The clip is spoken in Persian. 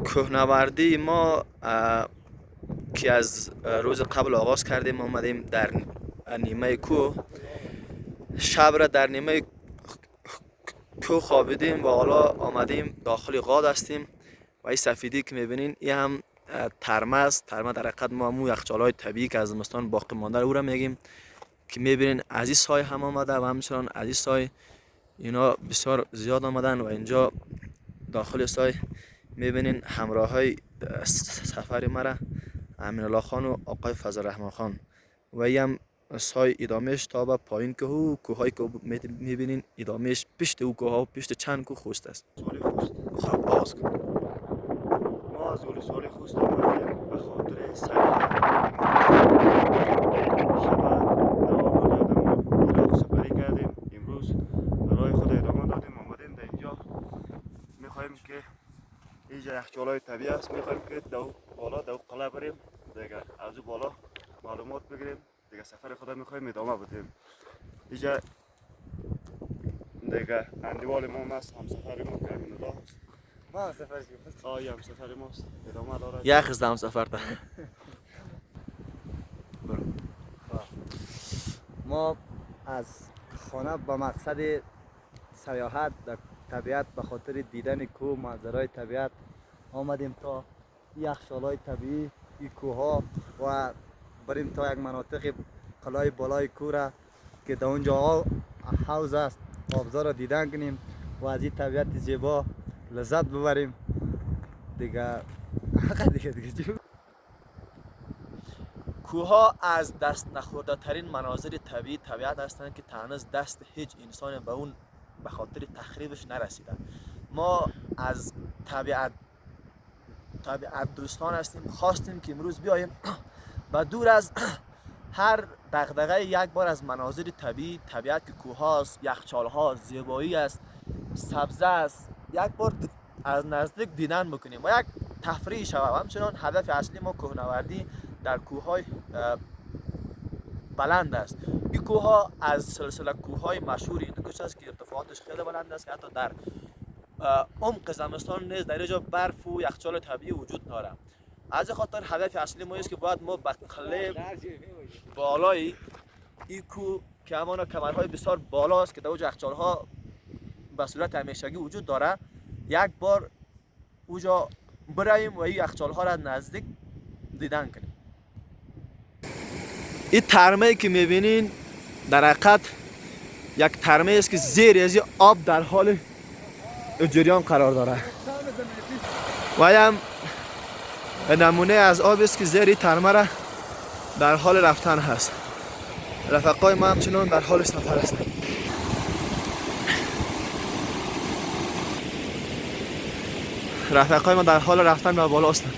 کوهنوردی ما که از روز قبل آغاز کردیم، آمدیم در نیمه کوه. شب را در نیمه کوه خوابیدیم و حالا آمدیم داخل غار هستیم و این سفیدی که میبینین این هم ترمه است. ترمه در حقیقت ما مو یخچال‌های طبیعی که از زمستان باقی مانده او را میگیم که میبینین از این سای هم آمده و همچنان از این سای اینا بسیار زیاد آمدن و اینجا داخل سای میبینین همراه های سفر مرا امین الله خان و آقای فضل الرحمن خان و این هم سای ادامهش تا به پایین که کوهایی که میبینین ادامهش پشت او کوه ها و پشت چند کوه خوست است. خب باز کن. ما از ولسوالی خوست آمدیم به خاطر سفر سپری کردیم. امروز برای خود ادامه دادیم، آمدیم در اینجا میخوایم که اینجا یخچال‌های طبیعی است. میخوایم که دو بالا دو قلعه بریم دیگه، از او بالا معلومات بگیریم دیگه. سفر خود میخوایم ادامه بدیم. اینجا دیگه اندیوال ما هست، همسفر ما که امین الله ما همسفر شدیم. آیا همسفر ماست، ادامه دارد. یک خز همسفر تا ما از خانه به مقصد سیاحت در طبیعت به خاطر دیدن کوه، منظرهای طبیعت آمدیم تا یخچال‌های طبیعی، این کوه‌ها و بریم تا یک مناطق قلعه بالای کوه را که در اونجا حوض است، آبزار را دیدن کنیم و از این طبیعت زیبا لذت ببریم دیگه. دیگه کوها از دست نخورده ترین مناظر طبیعی طبیعت هستند که هنوز دست هیچ انسان به اون به خاطر تخریبش نرسیده. ما از طبیعت دوستان هستیم، خواستیم که امروز بیاییم و دور از هر دغدغه یک بار از مناظر طبیعی، طبیعت که کوه هاست، یخچال ها، زیبایی است، سبزه است، یک بار از نزدیک دیدن بکنیم و یک تفریح شود. همچنان هدف اصلی ما کوهنوردی در کوه های بلند است. این کوه ها از سلسله کوه های مشهور هندوکش است که ارتفاعاتش خیلی بلند است که حتی در عمق زمستان نیز در اینجا برف و یخچال طبیعی وجود دارد. از خاطر هدف اصلی ما است که باید ما به قله بالای این کوه که همان کمرهای بسیار بالا است که در اوج یخچال ها به صورت همیشگی وجود داره، یک بار اوجا براییم و این یخچال ها را نزدیک دیدن کنیم. این ترمه که میبینین در حقیقت یک ترمه است که زیر از آب در حال جریان قرار داره و هم نمونه از آب است که زیر ترمه را در حال رفتن هست. رفقای ما همچنان در حال سفر هستند. رفقای ما در حال رفتن به بالا هستند.